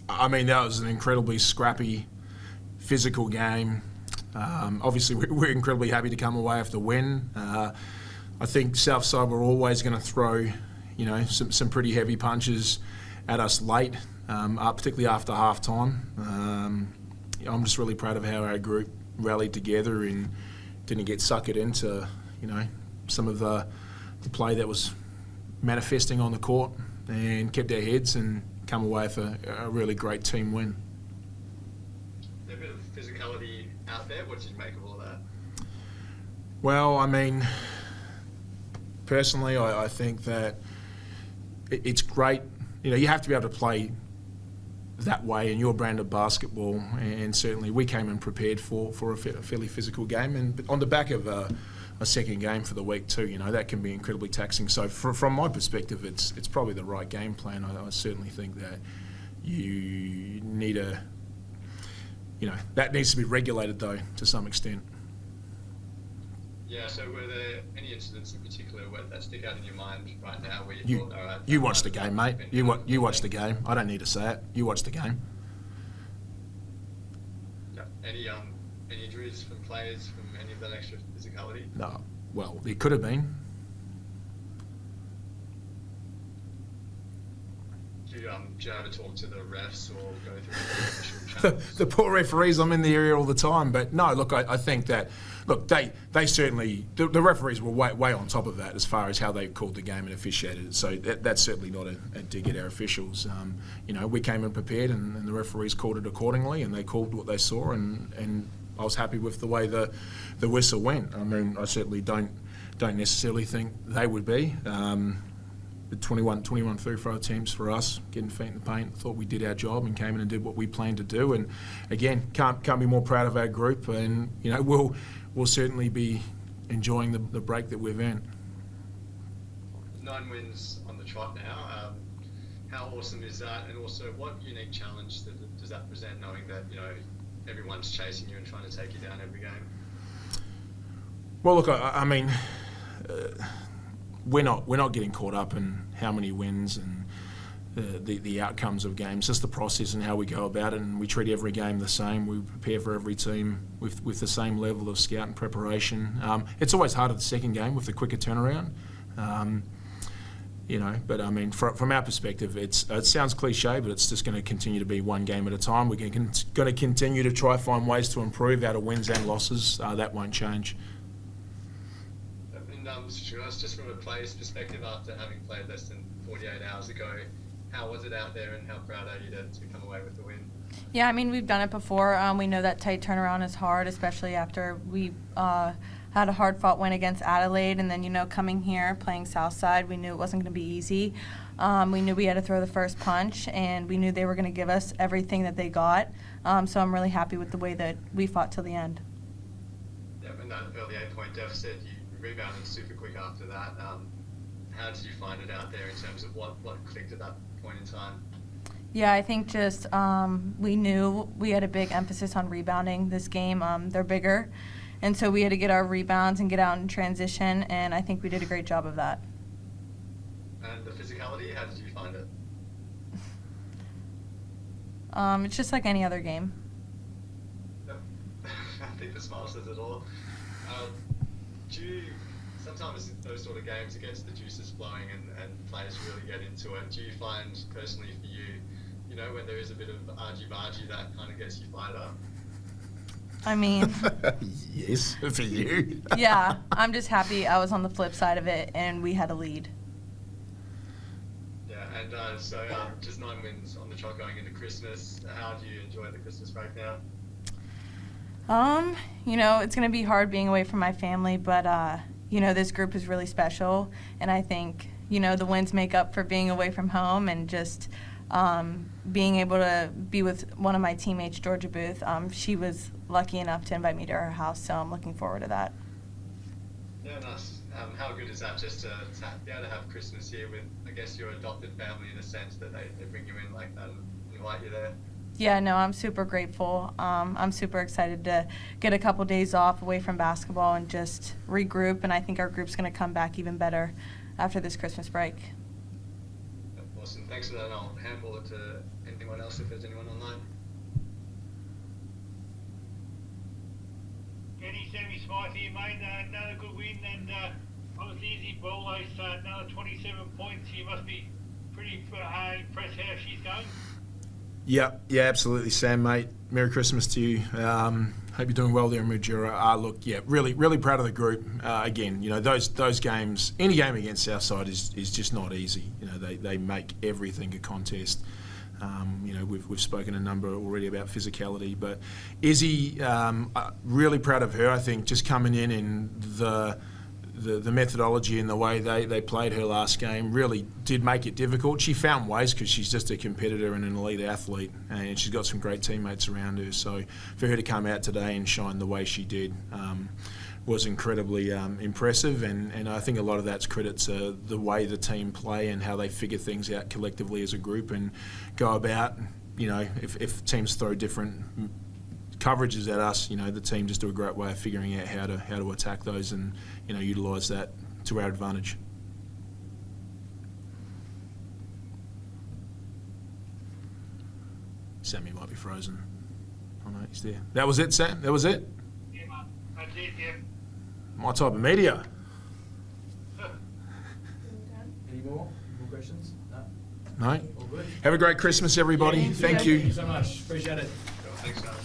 I mean, that was an incredibly scrappy, physical game. Obviously, we're incredibly happy to come away with the win. I think Southside were always going to throw, some pretty heavy punches at us late, particularly after half time. I'm just really proud of how our group rallied together and didn't get suckered into, some of the play that was manifesting on the court, and kept our heads and come away with a really great team win. There's a bit of physicality out there. What did you make of all that? Well, I mean, personally, I think that it's great. You have to be able to play that way in your brand of basketball, and certainly we came in prepared for a fairly physical game, and on the back of a second game for the week too, that can be incredibly taxing. So from my perspective, it's probably the right game plan. I certainly think that you need that needs to be regulated though to some extent. Yeah, so were there any incidents in particular that stick out in your mind right now where you thought, all right... You watched the game, mate. You watched the game. I don't need to say it. You watched the game. Yeah. Any injuries from players from any of that extra physicality? No. Well, it could have been. Do you ever talk to the refs or go through the official channels? The poor referees, I'm in the area all the time. But no, look, I think that, they certainly, the referees were way on top of that as far as how they called the game and officiated it. So that's certainly not a dig at our officials. We came in prepared, and the referees called it accordingly, and they called what they saw, and I was happy with the way the whistle went. I mean, I certainly don't necessarily think they would be. The 21 free throw attempts for us, getting feet in the paint. Thought we did our job and came in and did what we planned to do. And again, can't be more proud of our group. And we'll certainly be enjoying the break that we've in. 9 wins on the trot now. How awesome is that? And also, what unique challenge does that present, knowing that everyone's chasing you and trying to take you down every game? Well, look, I mean. We're not getting caught up in how many wins and the outcomes of games, just the process and how we go about it, and we treat every game the same. We prepare for every team with the same level of scout and preparation. It's always harder the second game with the quicker turnaround, but I mean, from our perspective, it sounds cliche, but it's just going to continue to be one game at a time. We're going to continue to try find ways to improve out of wins and losses. That won't change. Just from a player's perspective, after having played less than 48 hours ago, how was it out there, and how proud are you to come away with the win? Yeah, I mean, we've done it before. We know that tight turnaround is hard, especially after we had a hard-fought win against Adelaide, and then, coming here, playing Southside, we knew it wasn't going to be easy. We knew we had to throw the first punch, and we knew they were going to give us everything that they got. So I'm really happy with the way that we fought till the end. Yeah, and that early 8-point deficit, you rebounded super quick after that. How did you find it out there in terms of what clicked at that point in time? Yeah, I think just we knew we had a big emphasis on rebounding this game. They're bigger, and so we had to get our rebounds and get out in transition, and I think we did a great job of that. And the physicality, how did you find it? It's just like any other game. Yep. I think the smile says it all. Sometimes those sort of games, it gets the juices flowing and players really get into it. Do you find personally for you, when there is a bit of argy-bargy, that kind of gets you fired up? I mean... Yes, for you. Yeah, I'm just happy I was on the flip side of it and we had a lead. Yeah, and so just 9 wins on the trot going into Christmas. How do you enjoy the Christmas break now? It's going to be hard being away from my family, but, this group is really special, and I think, the wins make up for being away from home, and just being able to be with one of my teammates, Georgia Booth. She was lucky enough to invite me to her house, so I'm looking forward to that. Yeah, nice. How good is that, just to be able to have Christmas here with, I guess, your adopted family, in a sense that they bring you in like that and invite you there? Yeah, no, I'm super grateful. I'm super excited to get a couple days off away from basketball and just regroup, and I think our group's going to come back even better after this Christmas break. Awesome. Thanks for that. I'll handball it to anyone else if there's anyone online. Eddie, Sammy Smythe here, mate. Another good win, and obviously Izzy Ball's another 27 points. You must be pretty impressed how she's going. Yeah, absolutely, Sam, mate. Merry Christmas to you. Hope you're doing well there in Mildura. Look, yeah, really proud of the group. Again, you know, those games, any game against Southside is just not easy. You know, they make everything a contest. You know, we've spoken a number already about physicality, but Izzy, really proud of her. I think just coming in the methodology and the way they played her last game really did make it difficult. She found ways because she's just a competitor and an elite athlete, and she's got some great teammates around her. So for her to come out today and shine the way she did was incredibly impressive, and I think a lot of that's credit to the way the team play and how they figure things out collectively as a group and go about, you know, if teams throw different coverages at us, you know, the team just do a great way of figuring out how to attack those and, you know, utilise that to our advantage. Sammy might be frozen. Oh no, he's there. That was it, Sam? That was it? Yeah, mate. That's it, yeah. My type of media. Any more questions? No? No? All good? Have a great Christmas, everybody. Yeah, Thank Thank you. you so much. Appreciate it. Thanks, guys.